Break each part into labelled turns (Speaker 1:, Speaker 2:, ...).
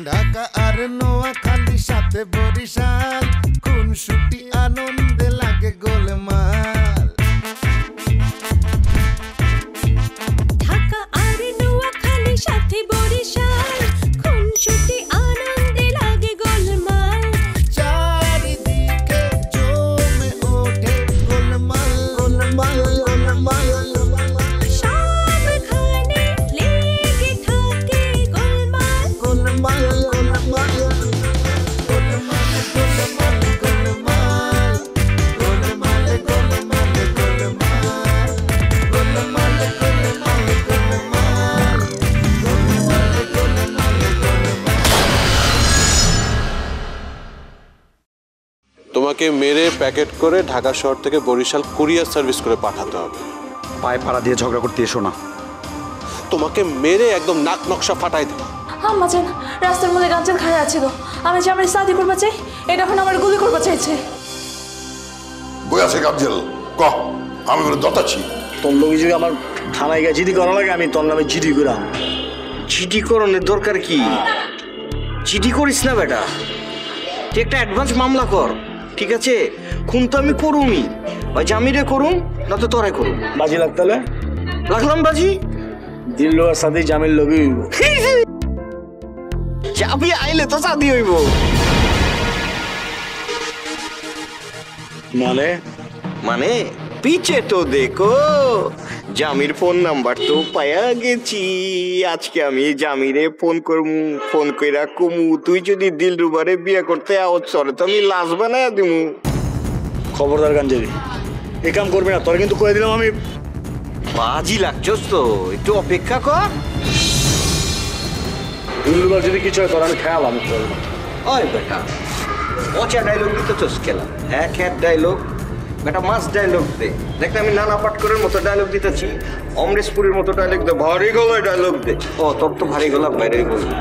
Speaker 1: ঢাকা আর নোয়াখালী সাথে বরিশাল খুনসুটি আনন্দে লাগে গোলমাল
Speaker 2: ঢাকা আর নোয়াখালী সাথে বরিশাল খুনসুটি আনন্দে লাগে গোলমাল
Speaker 1: চারিদিকে জমে ওঠে গোলমাল গোলমাল গোলমাল
Speaker 2: সবখানে লেগে থাকে গোলমাল
Speaker 1: গোলমাল গোলমাল
Speaker 3: তোমাকে মেরে প্যাকেট করে ঢাকা শহর থেকে বরিশাল কুরিয়ার সার্ভিস করে পাঠাতে হবে।
Speaker 4: পায়ে পাড়া দিয়ে ঝগড়া করতে এসো না।
Speaker 3: তোমাকে মেরে একদম নাক নকশা ফাটাই দেব।
Speaker 5: আম্মা জান রাস্তার মধ্যে গাঞ্জাল খায় আছিল আমি যে আমার শাদি করবা চাই এটা এখন আমার গুলি করবা চাইছে
Speaker 6: বই আছে গাবজেল ক আমি বলে দতাছি
Speaker 7: তোর লোক যদি আমার থানায় গিয়ে জিডি করা লাগে আমি তোর নামে জিডি করাম। জিডি করণের দরকার কি? জিডি করিস না বেটা, তুই একটা অ্যাডভান্স মামলা কর, ঠিক আছে? খুন তো আমি করুমি, ওই জামিরে করুম না তো তোরে করুম। বাজি লাগতালে লাগলাম বাজি দিল লোকের সাথে জামির লবি হইব। চাবি আইলে তো শাদি হইব। মানে মানে পিছে তো দেখো জামির ফোন নাম্বার তো পায়া গেছি। আজকে আমি জামিরে ফোন করমু, ফোন কইরা কমু তুই যদি দিলরুবারে বিয়ে করতে আওয়াজ চলে তো আমি লাশ বানায় দিমু। খবরদার গাঞ্জাবি এই কাম করবি না, তোর কিন্তু কয়ে দিলাম আমি। বাজি লাগছস তো, একটু অপেক্ষা কর। দিলরুবার যদি কিছু হয় তোর আমি খেয়াল আমি করবো। ওই বেটা পচা ডায়লগ দিতে চস খেলাম, হ্যাঁ খ্যাত ডায়লগ বেটা, মাস ডায়লগ দে। দেখ আমি নানা পাটকরের মতো ডায়লগ দিতেছি, অমরেশপুরের মতো ডায়লগ দে, ভারী গলায় ডায়লগ দে। ও তোর তো ভারী গলা বাইরে বলবো,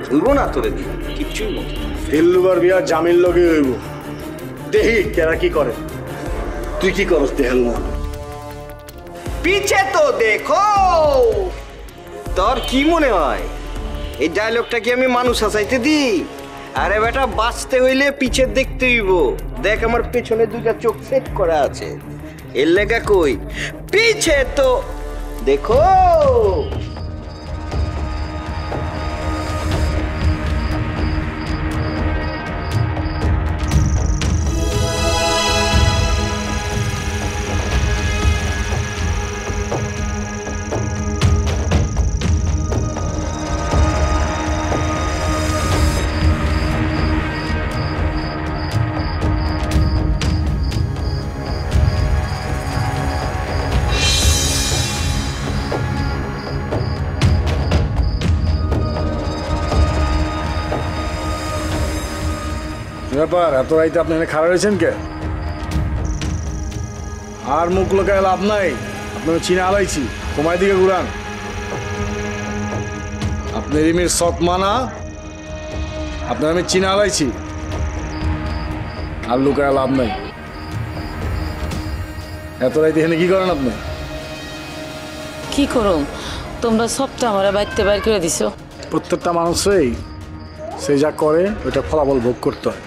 Speaker 7: বলবো না তোরে দি কিচ্ছুই না। দিলরুবার বিয়া জামিন লগে হইব, দেখি কেরা কি করে। তুই কি করস দেখাল না? পিছে তো দেখো। তোর কি মনে হয় এই ডায়লগটা কি আমি মানুষ হাসাইতে দিই? আরে বেটা বাঁচতে হইলে পিছে দেখতে হইব। দেখ আমার পেছনে দুইটা চোখ সেট করা আছে, এর লেগা কই পিছে তো দেখো।
Speaker 8: ব্যাপার এত রাইতে আপনি এখানে খাড়া রয়েছেন কে? আর মুখ লোকায় লাভ নাই, আপনাকে চিনে আলাইছি, তোমার দিকে ঘুরান। আপনি রিমির সৎ মানা, আপনার আমি চিনে আলাইছি, আর লুকায় লাভ নাই। এত রাইতে এখানে কি করেন আপনি?
Speaker 5: কি করুম, তোমরা সবটা আমার বাইতে বাইর করে দিছো।
Speaker 8: প্রত্যেকটা মানুষই সে যা করে ওইটা ফলাফল ভোগ করতে হয়।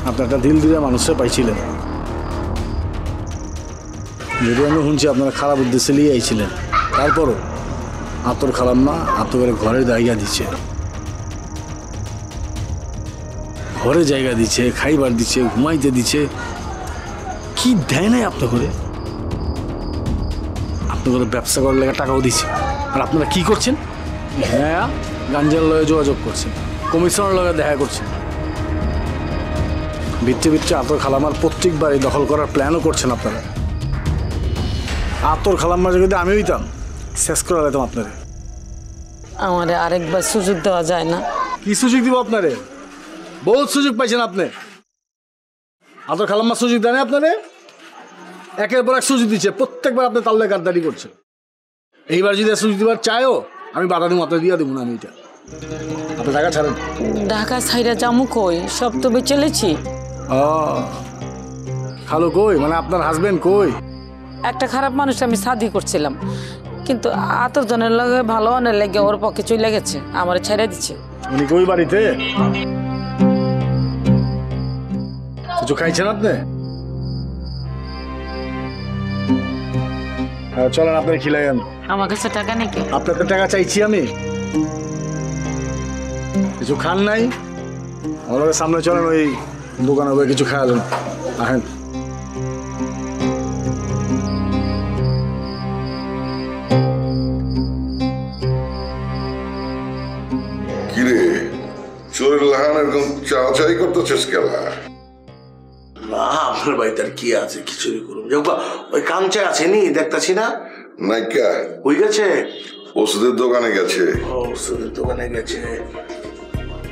Speaker 8: আপনার একটা দিল দিয়ে মানুষে পাইছিলেন, যদি আমি শুনছি আপনারা খারাপ উদ্দেশ্যে নিয়ে আইছিলেন, তারপরও আতর খালাম না, আতর করে ঘরে জায়গা দিচ্ছে, ঘরে জায়গা দিচ্ছে, খাইবার দিচ্ছে, ঘুমাইতে দিচ্ছে, কি দেয় নাই আপনার করে? আপনার করে ব্যবসা করার লেগে টাকাও দিচ্ছে, আর আপনারা কি করছেন? হ্যাঁ গাঞ্জার লয়ে যোগাযোগ করছেন, কমিশনের লগে দেখা করছেন, ভিত্তি ভিত্তি আতর খালামার প্রত্যেকবারই দখল করার প্ল্যানও করছেন আপনারা। আতর খালাম্মার যদি আমি হইতাম শেষ করে দিতাম আপনারে।
Speaker 5: আমারে আরেকবার সুযোগ দেওয়া যায় না?
Speaker 8: কি সুযোগ দিব আপনারে? বহুত সুযোগ পাইছেন আপনি। আতর খালাম্মার সুযোগ দেয় না আপনারে, একের পর এক সুযোগ দিচ্ছে, প্রত্যেকবার আপনি তাল্লে গাদ্দারি করছেন। এইবার যদি সুযোগ দিবার চাইও আমি বাধা দিব, আপনার দিয়ে দেবো না আমি। এটা আপনার টাকা ছাড়েন।
Speaker 5: ঢাকা সাইডা জামু কই, সব তো বেচেলেছি।
Speaker 8: খালো কই, মানে আপনার হাজবেন্ড কই?
Speaker 5: একটা খারাপ মানুষ আমি শাদি করছিলাম,
Speaker 9: কিন্তু আতর জনের লগে ভালো অনেক লেগে ওর পক্ষে চলে গেছে, আমার ছেড়ে দিচ্ছে।
Speaker 8: উনি কি ওই বাড়িতে? কিছু খাইছেন আপনি? হ্যাঁ চলেন, আপনার খিলাইন।
Speaker 9: আমার কাছে টাকা নেই।
Speaker 8: আপনার তো টাকা চাইছি আমি। কিছু খান নাই? আমাদের সামনে চলেন, ওই দোকানে গিয়ে কিছু খাওয়ালেন। আহেন।
Speaker 6: কিরে চোরের লাহান এরকম চাচাই করতেছিস কেলা?
Speaker 10: না আপনার বাড়িতে আর কি আছে, খিচুড়ি করুন। ওই কাঞ্চা আছে নি দেখতেছি না?
Speaker 6: নাইকা
Speaker 10: হয়ে গেছে,
Speaker 6: ওষুধের দোকানে গেছে।
Speaker 10: ওষুধের দোকানে গেছে।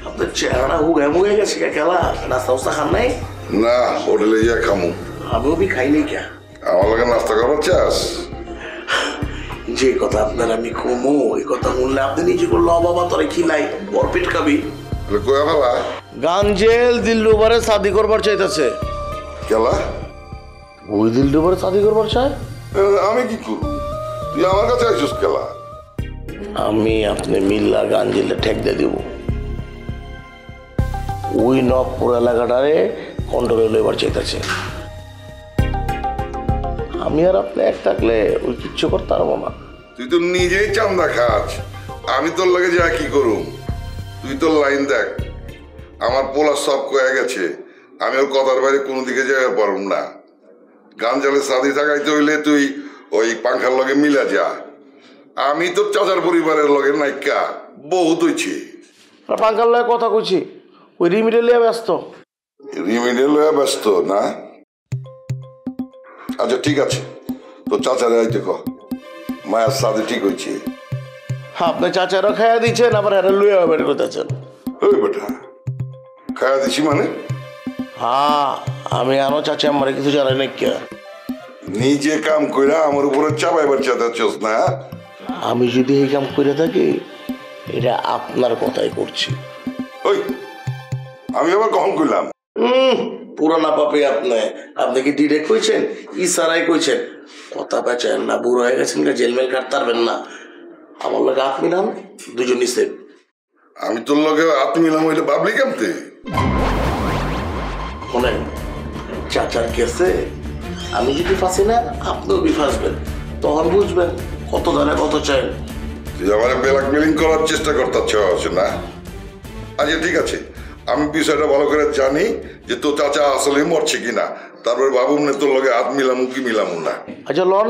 Speaker 10: আপনার চেহারাটা হুগে মুগে গেছে কেলা। নাস্তা উস্তা খান নাই?
Speaker 6: না, হোটেলে গিয়ে খামু।
Speaker 10: আমিও বি খাইনি কে।
Speaker 6: আমার লগে নাস্তা করবার চাস?
Speaker 10: যে কথা আপনার আমি কমো, ওই কথা শুনলে আপনি নিজে করলো বাবা তোরে খিলাই বর পেট খাবি।
Speaker 6: কয়া বাবা
Speaker 10: গাঞ্জেল দিলরুবারে শাদি করবার চাইতেছে।
Speaker 6: কেলা?
Speaker 10: ওই দিলরুবারে শাদি করবার চাই?
Speaker 6: আমি কি করব? তুই আমার কাছে আইছিস কেলা?
Speaker 10: আমি আপনি মিল্লা গাঞ্জেলে ঠেক দিয়ে দিব। ওই নবপুর এলাকাটারে কন্ট্রোলে লইবার চাইতেছে। আমি আর আপনি এক থাকলে ওই কিচ্ছু করতে পারবো না।
Speaker 6: তুই তো নিজেই চান্দা খাস, আমি তোর লাগে যা কি করুম? তুই তোর লাইন দেখ। আমার পোলা সব কয়ে গেছে, আমি ওর কথার বাইরে কোনো দিকে যেতে পারব না। গাঞ্জালে সাদি থাকাইতে হইলে তুই ওই পাংখার লগে মিলা যা। আমি তোর চাচার পরিবারের লগে নাইকা বহুত হইছি।
Speaker 10: পাঙ্কার লয়ে কথা কইছি, ওই রিমিডে লিয়ে ব্যস্ত।
Speaker 6: রিমিডে লয়ে ব্যস্ত না? আচ্ছা ঠিক আছে, তোর চাচারে আইতে ক, মায়ের সাদি ঠিক হয়েছে।
Speaker 10: আপনি চাচারও খাইয়া দিচ্ছেন, আবার এরা লুয়ে বের করতেছেন।
Speaker 6: ওই বেটা খাইয়া দিছি মানে?
Speaker 10: হ্যাঁ, আমি আনো চাচা আমার কিছু জানাই না কে।
Speaker 6: নিজে কাম কইরা আমার উপরে চাপাইবার চাচ্ছস না?
Speaker 10: আমি যদি এই কাম করে থাকি, এটা আপনার কথাই করছি।
Speaker 6: ওই আমি আবার কখন কইলাম?
Speaker 10: পুরানা পাপে আপনি কি ডিরেক্ট কইছেন, ইসারাই কইছেন? কথা বেচেন না, বুড়ো হয়ে গেছেন, জেলমেল কাটতে পারবেন না। আমার লগে হাত মিলাম, দুজন নিচে।
Speaker 6: আমি তোর লগে হাত মিলাম ওইটা বাবলি কামতে?
Speaker 10: শোনেন, চাচার কেসে আমি যদি ফাঁসি না, আপনিও বি ফাঁসবেন। তখন বুঝবেন কত দানে কত চাই।
Speaker 6: তুই আমার ব্ল্যাকমেলিং করার চেষ্টা করতেছ না? আচ্ছা ঠিক আছে, আমি বিষয়টা ভালো করে জানি যে তোর চাচা আসলে মরছে কিনা, তারপরে বাবু মনে তোর লগে হাত মিলামু কি মিলামু না।
Speaker 10: আচ্ছা লন,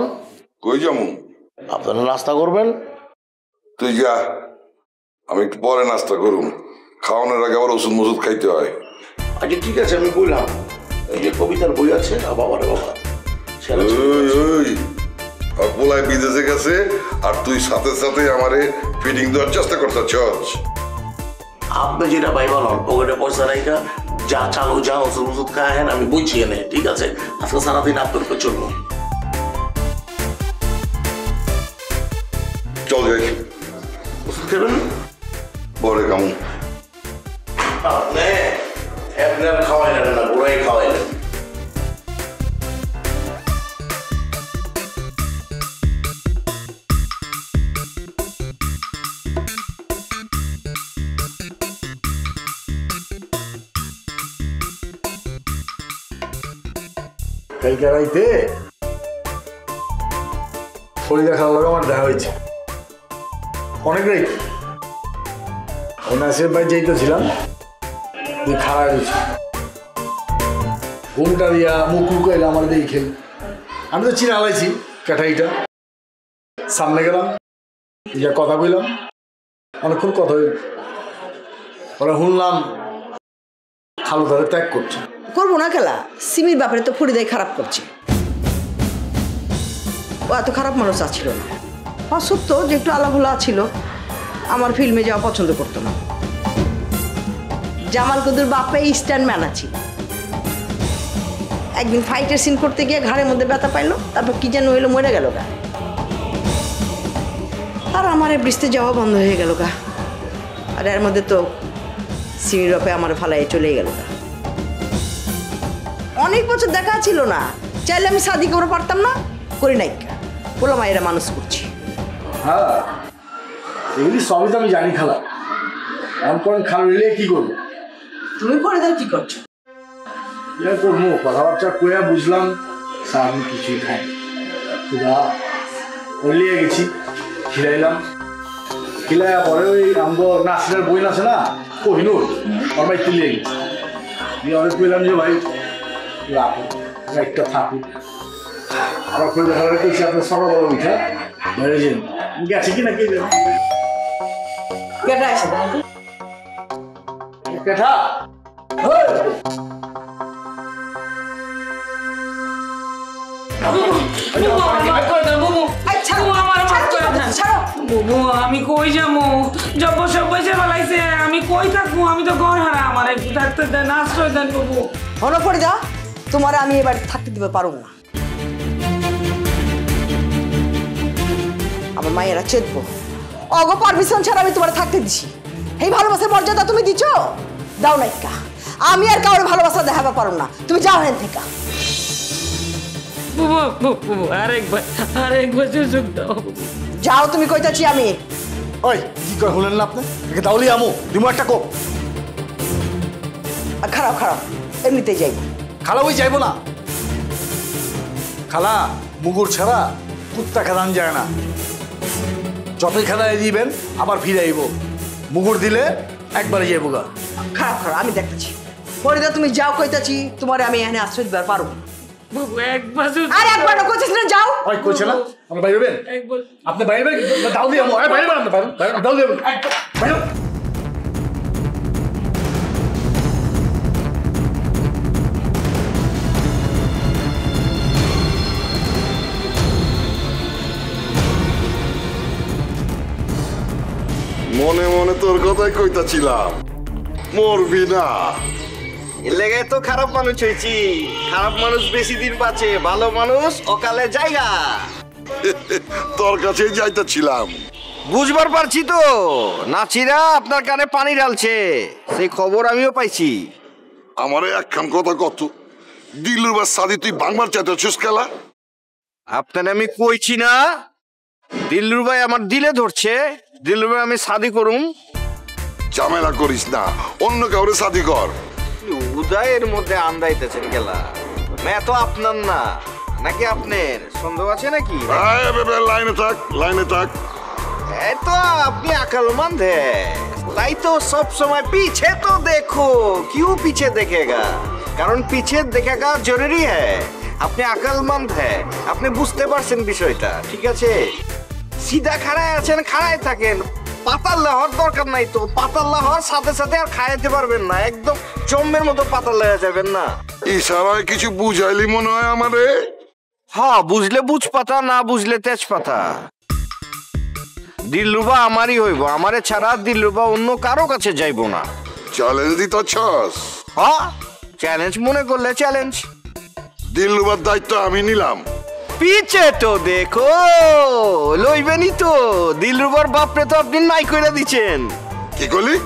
Speaker 6: কই যামু?
Speaker 10: আপনারা নাস্তা করবেন?
Speaker 6: তুই যা, আমি একটু পরে নাস্তা করুম। খাওয়ানোর আগে আবার ওষুধ মসুদ খাইতে হয়।
Speaker 10: আচ্ছা ঠিক আছে, আমি বললাম এই যে কবিতার বই আছে, বাবারে বাবা
Speaker 6: আর পোলায় বিদেশে গেছে, আর তুই সাথে সাথে আমারে ফিটিং দেওয়ার চেষ্টা করতেছস।
Speaker 10: আপনি যেটা ভাই বলুন, পকেটে পয়সা রাইখা যা চালু যা ওষুধ ওষুধ খায়েন, আমি বুঝছি এনে। ঠিক আছে, আজকে সারাদিন আপনার উপর চলবো।
Speaker 6: চল যাই।
Speaker 10: ওষুধ খাবেন?
Speaker 6: পরে কামু।
Speaker 10: আপনি আপনার খাওয়াইলেন না, বুড়াই খাওয়াইলেন।
Speaker 8: কালকে রাইতে ফরিদা খাওয়ার লগে আমার দেখা হয়েছে অনেক রাইতে। আমি নাসির ভাই যেইতেছিলাম, তুই খাওয়া রয়েছি, ঘুমটা দিয়া মুখ লুকাইলে আমার দিয়ে খেল। আমি তো চিনা হালাইছি কাঠাইটা। সামনে গেলাম, ইয়া কথা কইলাম, অনেকক্ষণ কথা হইল। পরে শুনলাম খালু ধরে ত্যাগ করছে।
Speaker 11: করবো না খেলা, সিমির ব্যাপারে তো ফরিদাই খারাপ করছে। ও এত খারাপ মানুষ আছিল না। সত্য যে একটু আলাভোলা ছিল, আমার ফিল্মে যাওয়া পছন্দ করতো না। জামাল কদুর বাপে স্ট্যান্ড ম্যান আছে। একদিন ফাইটের সিন করতে গিয়ে ঘাড়ের মধ্যে ব্যথা পাইলো, তারপর কি যেন হইলো, মরে গেল গা। আর আমার বৃষ্টি যাওয়া বন্ধ হয়ে গেল গা। আর এর মধ্যে তো সিমির বাপে আমার ফালাই চলে গেল গা। অনেক বছর দেখা ছিল না, চাইলে আমি শাদি করে পারতাম না, করি নাই। বললাম এরা মানুষ করছি।
Speaker 8: হ্যাঁ এগুলি সবই তো আমি জানি খালা। এমন করেন খালা নিলে কি করবো?
Speaker 11: তুমি করে দাও কি করছো?
Speaker 8: করবো কথাবার্তা কইয়া বুঝলাম আমি কিছুই খাই খুদা লিয়ে গেছি, খিলাইলাম। খিলাইয়া পরে ওই আমগো নাসিরের বই আছে না কোহিনুর, ওর ভাই তুলিয়ে গেছি। দিয়ে অনেক কইলাম যে ভাই রাখো একটা থাকুক। আবার করে দেখা রেখেছি আপনার সকালবেলা উঠে বেড়ে যান গেছে কিনা কে যাবে
Speaker 11: কেটা এসে
Speaker 8: কেঠা
Speaker 9: আমি কই যাবো? জব সব পয়সা ফেলাইছে, আমি কই থাকবো? আমি তো ঘর হারা, আমার একটু থাকতে দেন, আশ্রয় দেন বাবু।
Speaker 11: হলো করে যা, তোমার আমি এবার থাকতে দিতে পারবো না। আমার মায়েরা চেতবো অগ পারমিশন ছাড়া আমি তোমার থাকতে দিছি। এই ভালোবাসার মর্যাদা তুমি দিচ্ছ দাও না একা। আমি আর কাউরে ভালোবাসা দেখাতে পারো না, তুমি যাও হেন থেকে।
Speaker 9: আরেকবার সুযোগ দাও।
Speaker 11: যাও তুমি কইতাছি আমি।
Speaker 8: ওই কি কই হলেন না আপনি? একে দাউলি আমু দিমু একটা কোপ।
Speaker 11: খারাপ খারাপ এমনিতেই যাই।
Speaker 8: খালা ওই যাইবো না। খালা মুগুর ছাড়া কুত্তা খেদান যায় না। যতই খেদাই দিবেন আবার ফিরে আইব। মুগুর দিলে একবারে যাইব গা।
Speaker 11: খারাপ খারাপ আমি দেখতেছি। পরিদা তুমি যাও কইতাছি, তোমার আমি এখানে আশ্রয় দিবার পারবো না।
Speaker 9: বাবু একবার
Speaker 11: আরে একবার কইছিস না যাও।
Speaker 8: ওই কইছে না আপনি বাইরে হবেন? আপনি বাইরে হবেন দাউলি আমু। এই বাইরে আপনি বাইরে দাউলি আমু বাইরে।
Speaker 6: মনে মনে তোর কথাই কইতাছিলাম, মরবি না।
Speaker 7: এর লেগে তো খারাপ মানুষ হয়েছি। খারাপ মানুষ বেশি দিন বাঁচে, ভালো মানুষ অকালে জায়গা।
Speaker 6: তোর কাছেই যাইতেছিলাম।
Speaker 7: বুঝবার পারছি তো, নাচিরা আপনার কানে পানি ঢালছে, সেই খবর আমিও পাইছি।
Speaker 6: আমারে একখান কথা কত, দিলুর বা সাদি তুই বাংমার চাইতেছিস খেলা?
Speaker 7: আপনার আমি কইছি না দিল্লুর ভাই আমার দিলে ধরছে। দিল্লুর ভাই আমি শাদি করুম।
Speaker 6: ঝামেলা করিস না, অন্য কাউরে শাদি কর।
Speaker 7: উদয়ের মধ্যে আন্দাইতেছেন গেলা। মেয়ে তো আপনার না নাকি? আপনার সন্দেহ আছে নাকি?
Speaker 6: লাইনে থাক, লাইনে থাক।
Speaker 7: এই তো আপনি আকলমান है, তাই তো সব সময় पीछे तो देखो, क्यों पीछे देखेगा? কারণ पीछे देखेगा जरूरी है। আপনি আকলমন্দ है, আপনি বুঝতে পারছেন বিষয়টা, ঠিক আছে? সিধা খাড়ায় আছেন, খাড়ায় থাকেন। পাতাল লাহর দরকার নাই তো। পাতাল লাহর সাথে সাথে আর খাইতে পারবেন না, একদম চম্বের মতো পাতাল লেগে যাবেন না।
Speaker 6: ইশারায় কিছু বুঝাইলি মনে হয় আমারে।
Speaker 7: হ্যাঁ, বুঝলে বুঝ পাতা, না বুঝলে তেজ পাতা। দিলরুবা আমারই হইব, আমারে ছাড়া দিলরুবা অন্য কারো কাছে যাইব না।
Speaker 6: চ্যালেঞ্জ দিতেছস?
Speaker 7: হ্যাঁ, চ্যালেঞ্জ মনে করলে চ্যালেঞ্জ।
Speaker 6: দিলরুবার দায়িত্ব আমি নিলাম।
Speaker 7: পিছে তো দেখো, লইবেনি তো। দিলরুবার বাপরে তো আপনি নাই কইরা দিছেন।
Speaker 6: কি কইলি?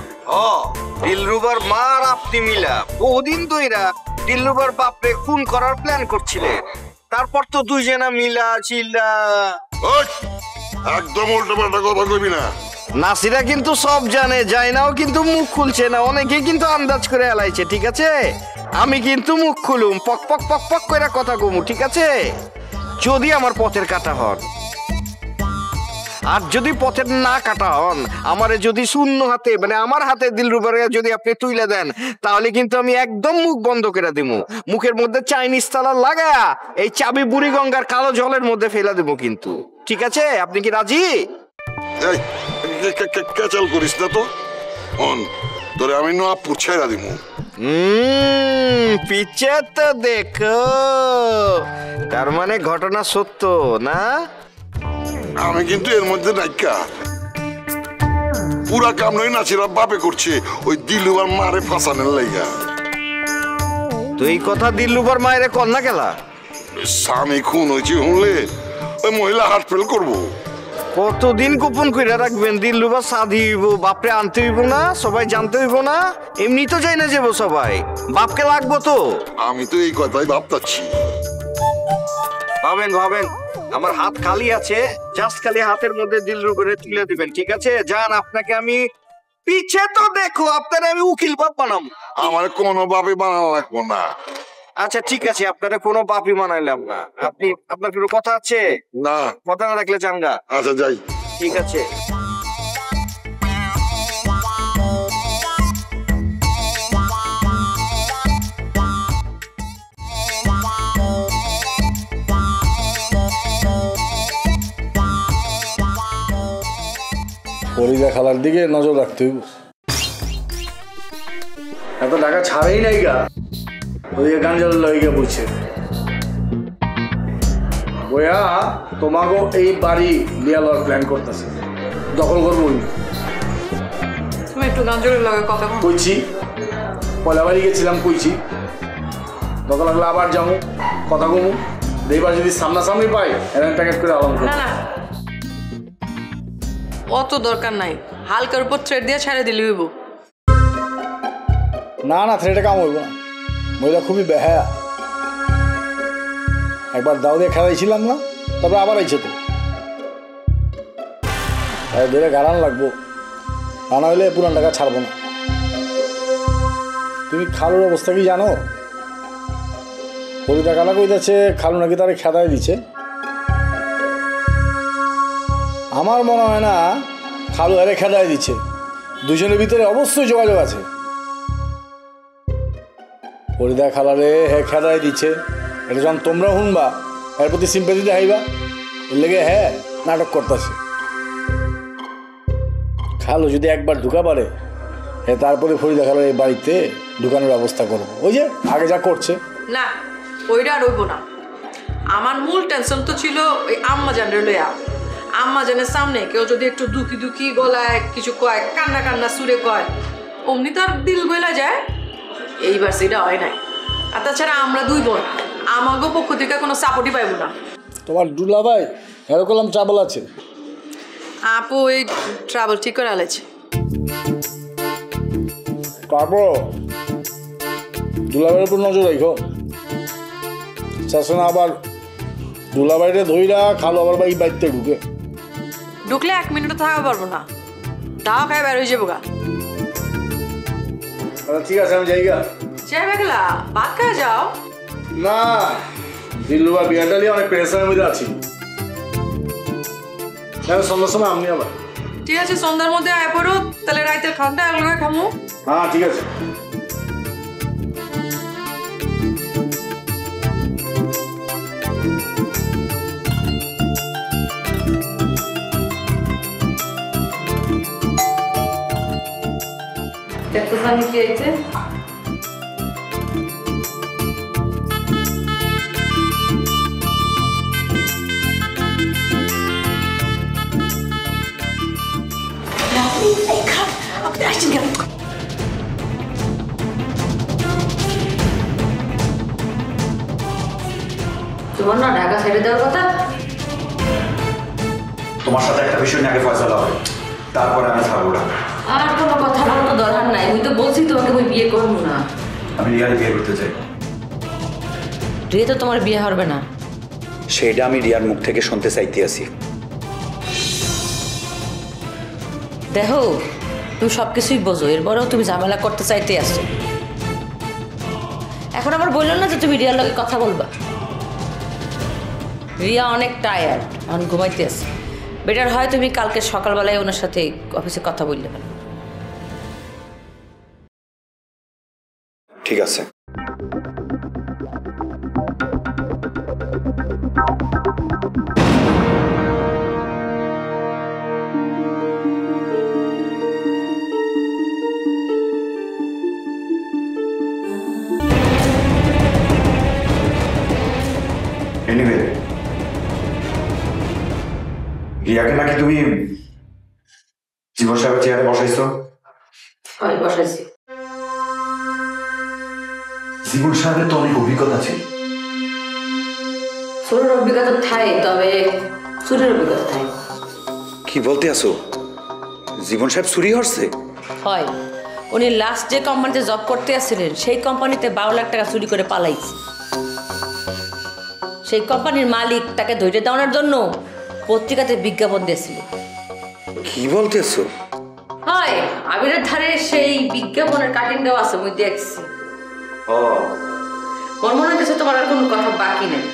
Speaker 7: দিলরুবার মার আপনি মিলা বহুদিন ধইরা দিলরুবার বাপরে খুন করার প্ল্যান করছিলেন। তারপর তো দুইজনা মিলা চিল্লা।
Speaker 6: একদম উল্টো পাল্টা কথা কইবি না।
Speaker 7: নাসিরা কিন্তু সব জানে, জাইনাও কিন্তু মুখ খুলছে না। অনেকেই কিন্তু আন্দাজ করে এলাইছে, ঠিক আছে? আমি কিন্তু মুখ খুলুম, পক পক পক পক করে কথা কমু, ঠিক আছে? যদি আমার পথের কাটা হন, আর যদি পথের না কাটা হন, আমারে যদি শূন্য হাতে মানে আমার হাতে দিলরুবারে যদি আপনি তুইলে দেন, তাহলে কিন্তু আমি একদম মুখ বন্ধ করে দেবো। মুখের মধ্যে চাইনিজ তালা লাগা এই চাবি বুড়িগঙ্গার কালো জলের মধ্যে ফেলে দেবো কিন্তু, ঠিক আছে? আপনি কি রাজি?
Speaker 6: এই কেচাল করিস না তো। অন তোরে আমি নয়াপুর ছেড়া দিমু।
Speaker 7: পিছে তো দেখো। তার মানে ঘটনা সত্য না?
Speaker 6: আমি কিন্তু এর মধ্যে নাইকা। পুরা কাম নই নাচিরা বাপে করছে ওই দিলুবার মারে ফাঁসানোর লাইগা।
Speaker 7: তো এই কথা দিলুবার মায়ের কন্যা গেলা?
Speaker 6: স্বামী খুন হয়েছে শুনলে ওই মহিলা হার্ট ফেল করবো।
Speaker 7: কতদিন গোপন করে রাখবেন? দিলরুবা সাধি হইব, বাপরে আনতে হইব না, সবাই জানতে হইব না? এমনি তো যাই না যাবো সবাই, বাপকে লাগবো তো।
Speaker 6: আমি তো এই কথাই ভাবতাছি।
Speaker 7: ভাবেন ভাবেন। আমার হাত খালি আছে, জাস্ট খালি হাতের মধ্যে দিলরুবারে তুলে দিবেন, ঠিক আছে? যান, আপনাকে আমি পিছে তো দেখো, আপনারা আমি উকিল বাপ বানাবো।
Speaker 6: আমার কোনো বাপে বানানো লাগবো না।
Speaker 7: আচ্ছা ঠিক আছে, আপনারা কোনো বাপই বানাইলাম না। আপনার কোনো কথা আছে?
Speaker 6: না।
Speaker 7: কথা না রাখলে চাঙ্গা।
Speaker 6: আচ্ছা যাই।
Speaker 7: ঠিক আছে।
Speaker 8: ফরিদা খালার দিকে নজর রাখতে হইব। এত টাকা ছাড়েই নাই গা, ওদিকে গাঞ্জাল লইয়া বলছে বইয়া তোমাকেও এই বাড়ি লিয়া লওয়ার প্ল্যান করতেছে, দখল করবো।
Speaker 5: তুমি একটু গাঞ্জলের লগে কথা বল।
Speaker 8: কইছি পয়লা বাড়ি গেছিলাম, কইছি দখল লাগলে আবার যাবো, কথা কমু, এইবার যদি সামনাসামনি পাই এরকম প্যাকেট করে আলাম।
Speaker 5: না না, অত দরকার নাই, হালকার উপর থ্রেড দিয়ে ছেড়ে দিলে হইব।
Speaker 8: না না, থ্রেডে কাম হইব না, মহিলা খুবই বেহায়া। একবার দাও দিয়ে খেলাইছিলাম না, তারপরে আবার আইছে তো, ধরে গাড়ান লাগবো, রানা হইলে পুরান টাকা ছাড়বো না। তুমি খালুর অবস্থা কি জানো? ফরিদা কালা কইতাছে খালু নাকি তারে খেদায় দিচ্ছে। আমার মনে হয় না খালু আরে খেদায় দিচ্ছে, দুজনের ভিতরে অবশ্যই যোগাযোগ আছে। ফরিদা খালারে হ্যাঁ খেদায় দিচ্ছে, এটা যখন তোমরা শুনবা এর প্রতি সিম্পাথি দেখাইবা, এর লেগে হ্যাঁ নাটক করতেছে। খালু যদি একবার ঢুকা পারে হ্যাঁ, তারপরে ফরিদা খালার এই বাড়িতে ঢুকানোর ব্যবস্থা করবো, ওই যে আগে যা করছে।
Speaker 5: না, ওইটা রইব না। আমার মূল টেনশন তো ছিল ওই আম্মা জানের লইয়া। আম্মা জানের সামনে কেউ যদি একটু দুঃখী দুঃখী গলায় কিছু কয়, কান্না কান্না সুরে কয়, অমনি তার দিল গলা যায়। এইবার সেটা হয় নাই। আর তাছাড়া আমরা দুই বোন, আমাগো পক্ষ থেকে কোনো সাপোর্টই পাইব না।
Speaker 8: তোমার দুলা ভাই এরকম ট্রাভেল আছে?
Speaker 5: আপু ওই ট্রাভেল ঠিক করে আলেছে।
Speaker 8: তারপর দুলাভাইয়ের উপর নজর রাখো, শাসন আবার দুলাভাইরে ধইরা খালো আবার এই বাড়িতে
Speaker 5: ঢুকলে 1 মিনিটও থাকা পারবো না, দাওয়া খাই বের হয়ে যাবো গা।
Speaker 8: ঠিক আছে, আমি যাইগা।
Speaker 5: যাইবে গেলা, ভাত খাওয়া যাও।
Speaker 8: না, দিল্লুবা বিয়াটা নিয়ে অনেক প্রেশারের মধ্যে আছি। সন্ধ্যার সময় আমি আবার।
Speaker 5: ঠিক আছে, সন্ধ্যার মধ্যে আয় পড়ো, তাহলে রাইতের খাওয়াটা আলাদা খামো।
Speaker 8: হ্যাঁ ঠিক আছে।
Speaker 5: দেখতে পানি কি হয়েছে? তোমার না ঢাকা ছেড়ে দেওয়ার কথা?
Speaker 4: তোমার সাথে একটা বিষয় নিয়ে আগে ফয়সালা হবে, তারপরে আমি ছাড়বো না।
Speaker 2: আর কোনো কথা বলার দরকার নাই, আমি তো বলছি তোমাকে আমি বিয়ে করবো না।
Speaker 4: আমি রিয়ারে বিয়ে করতে চাই।
Speaker 2: রিয়া তো তোমার বিয়ে হবে না।
Speaker 4: সেটা আমি রিয়ার মুখ থেকে শুনতে চাইতে আছি।
Speaker 2: দেখো, তুমি সব কিছুই বোঝো, এরপরেও তুমি ঝামেলা করতে চাইতে আসছো। এখন আবার বললো না যে তুমি রিয়ার লগে কথা বলবা। রিয়া অনেক টায়ার্ড, এখন ঘুমাইতে আছে। বেটার হয় তুমি কালকে সকালবেলায় ওনার সাথে অফিসে কথা বললে।
Speaker 4: ঠিক আছে। এনিওয়ে, রিয়াকে নাকি তুমি জীবন সাহেবের চেয়ারে বসাইছো?
Speaker 2: আমি বসাইছি।
Speaker 4: জীবন সাহেবের তো অনেক অভিজ্ঞতা ছিল।
Speaker 2: সুরের অভিজ্ঞতা থাই, তবে সুরের অভিজ্ঞতা থাই।
Speaker 4: কি বলতে আসো? জীবন সাহেব চুরি হচ্ছে?
Speaker 2: হয়, উনি লাস্ট যে কোম্পানিতে জব করতে আসছিলেন সেই কোম্পানিতে 12 লাখ টাকা চুরি করে পালাইছে। সেই কোম্পানির মালিক তাকে ধৈর্য দেওয়ানোর জন্য পত্রিকাতে বিজ্ঞাপন দিয়েছিল।
Speaker 7: কি বলতেছো?
Speaker 2: হয় আবিরের ধারে সেই বিজ্ঞাপনের কাটিং দেওয়া আছে, মুই দেখছি।
Speaker 7: ও
Speaker 2: মন মনে হচ্ছে তোমার আর কোনো কথা বাকি নেই।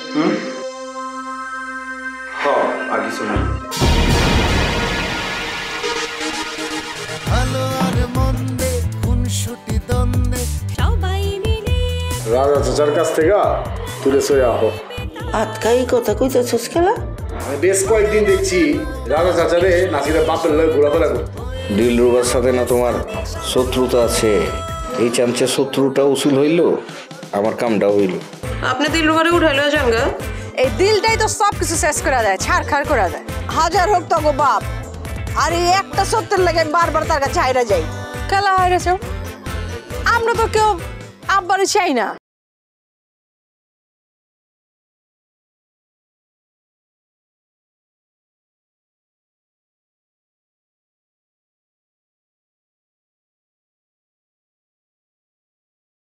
Speaker 7: আর কিছু না।
Speaker 1: ভালো আর মন্দে খুনসুটি দ্বন্দ্বে সবাই মিলে
Speaker 8: রাজা চাচার কাছ থেকে তুলে সয়ে আহ।
Speaker 10: আজকাই কথা কইতেছস খেলা?
Speaker 8: আমি বেশ কয়েকদিন দেখছি রাজা চাচারে নাসিরের বাপের লয়ে ঘোরাফেরা করতে।
Speaker 7: দিলরুবার সাথে না তোমার শত্রুতা আছে? এই চামচে শত্রুটা উসুল হইল, আমার কামটাও হইল।
Speaker 5: আপনি দিলরুবারে উঠাইলো জাঙ্গা?
Speaker 11: এই দিলটাই তো সব কিছু শেষ করে দেয়, ছাড়খাড় করে দেয়। হাজার হোক তো গো বাপ, আর এই একটা সত্যের লাগে আমি বারবার তার কাছে হাইরা যাই।
Speaker 5: খেলা হাইরা যাও? আমরা তো কেউ আব্বারে চাই না।